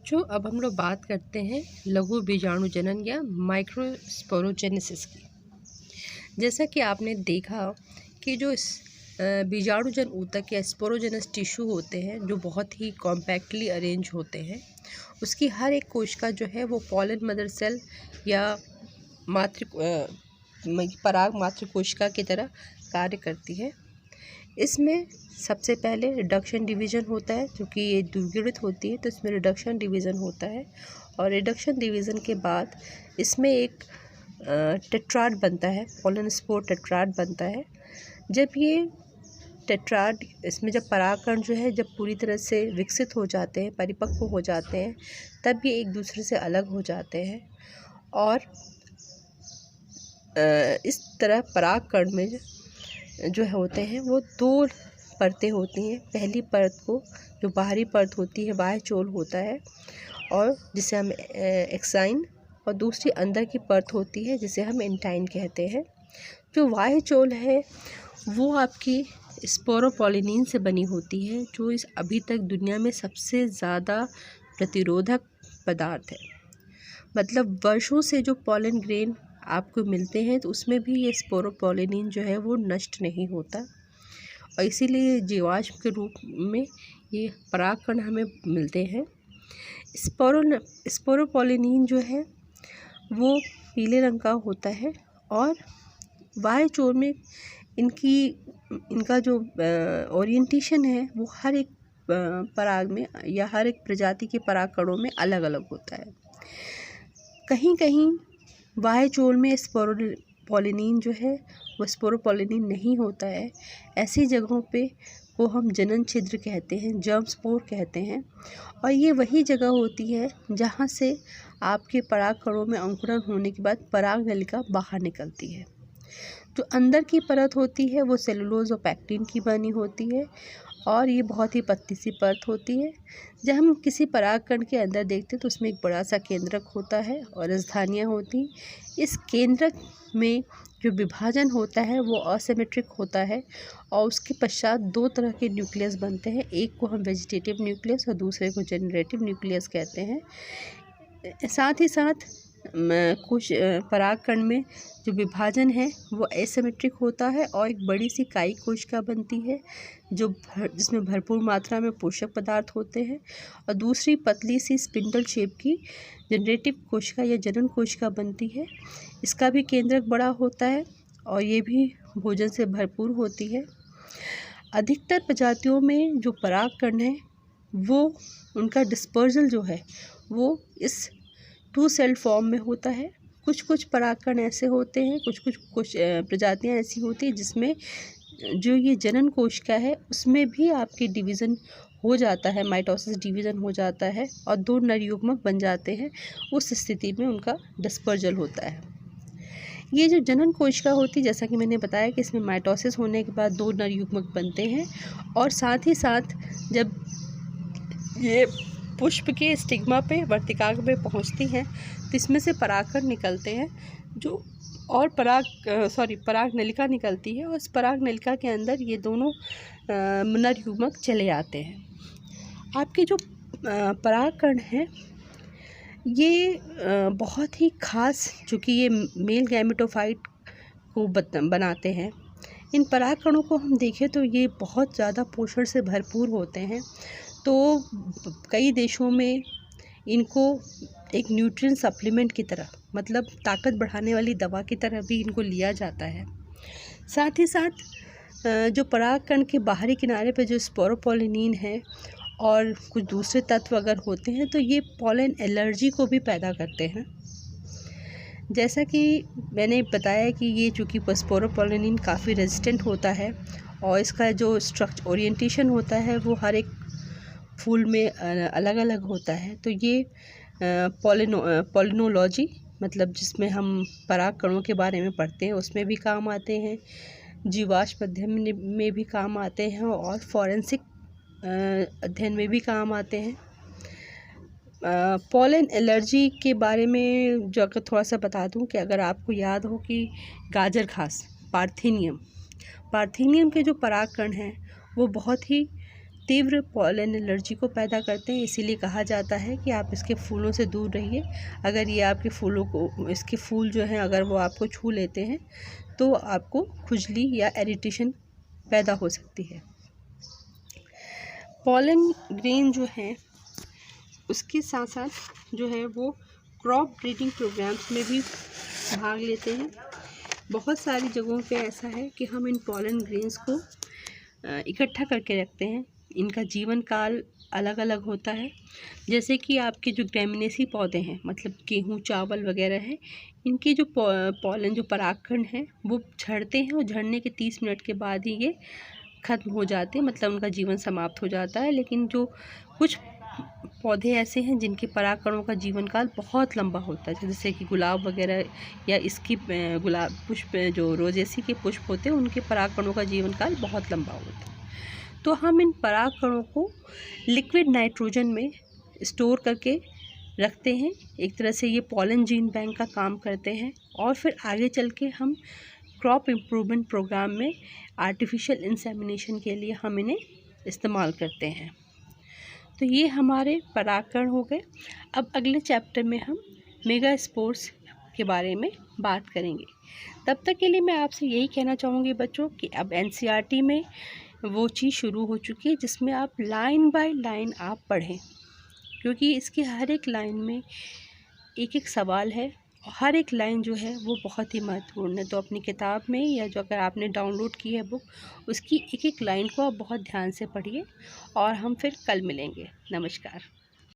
बच्चों, अब हम लोग बात करते हैं लघु बीजाणु जनन या माइक्रोस्पोरोजेनेसिस की। जैसा कि आपने देखा कि जो बीजाणुजन ऊतक या स्पोरोजेनस टिश्यू होते हैं जो बहुत ही कॉम्पैक्टली अरेंज होते हैं, उसकी हर एक कोशिका जो है वो पॉलन मदर सेल या पराग मातृ कोशिका की तरह कार्य करती है। इसमें सबसे पहले रिडक्शन डिवीज़न होता है, क्योंकि ये द्विगुणित होती है तो इसमें रिडक्शन डिवीज़न होता है। और रिडक्शन डिवीज़न के बाद इसमें एक टेट्राड बनता है, पॉलन स्पोर टेट्राड बनता है। जब ये टेट्राड, इसमें जब परागकण जो है जब पूरी तरह से विकसित हो जाते हैं, परिपक्व हो जाते हैं, तब ये एक दूसरे से अलग हो जाते हैं। और इस तरह परागकण में जो होते हैं वो दो परतें होती हैं। पहली परत को, जो बाहरी परत होती है, बाह्य चोल होता है और जिसे हम एक्साइन, और दूसरी अंदर की परत होती है जिसे हम एंटाइन कहते हैं। जो बाह्य चोल है वो आपकी स्पोरोपोलिनिन से बनी होती है, जो इस अभी तक दुनिया में सबसे ज़्यादा प्रतिरोधक पदार्थ है। मतलब वर्षों से जो पॉलन ग्रेन आपको मिलते हैं तो उसमें भी ये स्पोरोपोलिनिन जो है वो नष्ट नहीं होता, और इसीलिए जीवाश्म के रूप में ये परागकण हमें मिलते हैं। स्पोरोपोलिनिन जो है वो पीले रंग का होता है और बाह्य चोल में इनका जो ओरिएंटेशन है वो हर एक पराग में या हर एक प्रजाति के परागकणों में अलग अलग होता है। कहीं कहीं बाह्य चोल में स्पोरोपोलिनिन जो है वो स्पोरोपोलिनिन नहीं होता है। ऐसी जगहों पे वो हम जनन छिद्र कहते हैं, जर्म स्पोर कहते हैं, और ये वही जगह होती है जहाँ से आपके परागकणों में अंकुरन होने के बाद पराग नलिका बाहर निकलती है। जो अंदर की परत होती है वो सेलुलोज और पैक्टिन की बनी होती है, और ये बहुत ही पतली सी परत होती है। जब हम किसी परागकण के अंदर देखते हैं तो उसमें एक बड़ा सा केंद्रक होता है और राजधानियाँ होती। इस केंद्रक में जो विभाजन होता है वो असिमेट्रिक होता है, और उसके पश्चात दो तरह के न्यूक्लियस बनते हैं। एक को हम वेजिटेटिव न्यूक्लियस और दूसरे को जनरेटिव न्यूक्लियस कहते हैं। साथ ही साथ कुछ परागकण में जो विभाजन है वो एसिमेट्रिक होता है और एक बड़ी सी कायी कोशिका बनती है जिसमें भरपूर मात्रा में पोषक पदार्थ होते हैं, और दूसरी पतली सी स्पिंडल शेप की जनरेटिव कोशिका या जनन कोशिका बनती है। इसका भी केंद्रक बड़ा होता है और ये भी भोजन से भरपूर होती है। अधिकतर प्रजातियों में जो परागकण है वो उनका डिस्पर्जल जो है वो इस टू सेल फॉर्म में होता है। कुछ कुछ परागकण ऐसे होते हैं, कुछ प्रजातियां ऐसी होती हैं जिसमें जो ये जनन कोशिका है उसमें भी आपके डिवीज़न हो जाता है, माइटोसिस डिवीज़न हो जाता है और दो नर युग्मक बन जाते हैं। उस स्थिति में उनका डिस्पर्जल होता है। ये जो जनन कोशिका होती है, जैसा कि मैंने बताया कि इसमें माइटोसिस होने के बाद दो नर युग्मक बनते हैं, और साथ ही साथ जब ये पुष्प के स्टिग्मा पे वर्तिकाग्र में पहुंचती हैं तो इसमें से परागकण निकलते हैं जो और पराग नलिका निकलती है, और इस पराग नलिका के अंदर ये दोनों नर युग्मक चले आते हैं। आपके जो परागकण हैं ये बहुत ही खास, चूँकि ये मेल गैमेटोफाइट को बनाते हैं। इन परागकणों को हम देखें तो ये बहुत ज़्यादा पोषण से भरपूर होते हैं, तो कई देशों में इनको एक न्यूट्रिएंट सप्लीमेंट की तरह, मतलब ताकत बढ़ाने वाली दवा की तरह भी इनको लिया जाता है। साथ ही साथ जो परागकण के बाहरी किनारे पे जो स्पोरोपोलिनिन है और कुछ दूसरे तत्व अगर होते हैं तो ये पॉलन एलर्जी को भी पैदा करते हैं। जैसा कि मैंने बताया कि ये चूँकि स्पोरोपोलिनिन काफ़ी रेजिस्टेंट होता है और इसका जो ओरिएंटेशन होता है वो हर एक फूल में अलग अलग होता है, तो ये पॉलिनोलॉजी, मतलब जिसमें हम परागकणों के बारे में पढ़ते हैं, उसमें भी काम आते हैं, जीवाश्म अध्ययन में भी काम आते हैं और फॉरेंसिक अध्ययन में भी काम आते हैं। पॉलन एलर्जी के बारे में जो अगर थोड़ा सा बता दूं कि अगर आपको याद हो कि गाजर घास पार्थेनियम के जो परागकण हैं वो बहुत ही तीव्र पॉलन एलर्जी को पैदा करते हैं, इसीलिए कहा जाता है कि आप इसके फूलों से दूर रहिए। अगर ये आपके फूलों को, इसके फूल जो हैं अगर वो आपको छू लेते हैं तो आपको खुजली या इरिटेशन पैदा हो सकती है। पॉलन ग्रेन जो है उसके साथ साथ जो है वो क्रॉप ब्रीडिंग प्रोग्राम्स में भी भाग लेते हैं। बहुत सारी जगहों पे ऐसा है कि हम इन पॉलन ग्रेन्स को इकट्ठा करके रखते हैं। इनका जीवन काल अलग अलग होता है। जैसे कि आपके जो ग्रेमिनेसी पौधे हैं, मतलब गेहूँ, चावल वगैरह हैं, इनके जो पॉलन जो परागकण हैं वो झड़ते हैं और झड़ने के 30 मिनट के बाद ही ये ख़त्म हो जाते हैं, मतलब उनका जीवन समाप्त हो जाता है। लेकिन जो कुछ पौधे ऐसे हैं जिनके परागकणों का जीवन काल बहुत लंबा होता है, जैसे कि गुलाब वगैरह या इसकी गुलाब पुष्प, जो रोजेसी के पुष्प होते हैं, उनके परागकणों का जीवन काल बहुत लंबा होता है। तो हम इन परागकणों को लिक्विड नाइट्रोजन में स्टोर करके रखते हैं। एक तरह से ये पॉलन जीन बैंक का काम करते हैं और फिर आगे चल के हम क्रॉप इम्प्रूवमेंट प्रोग्राम में आर्टिफिशियल इंसेमिनेशन के लिए हम इन्हें इस्तेमाल करते हैं। तो ये हमारे परागकण हो गए। अब अगले चैप्टर में हम मेगास्पोर्स के बारे में बात करेंगे। तब तक के लिए मैं आपसे यही कहना चाहूँगी बच्चों कि अब NCERT में वो चीज़ शुरू हो चुकी है जिसमें आप लाइन बाय लाइन आप पढ़ें, क्योंकि इसकी हर एक लाइन में एक एक सवाल है और हर एक लाइन जो है वो बहुत ही महत्वपूर्ण है। तो अपनी किताब में या जो अगर आपने डाउनलोड की है बुक, उसकी एक एक लाइन को आप बहुत ध्यान से पढ़िए और हम फिर कल मिलेंगे। नमस्कार।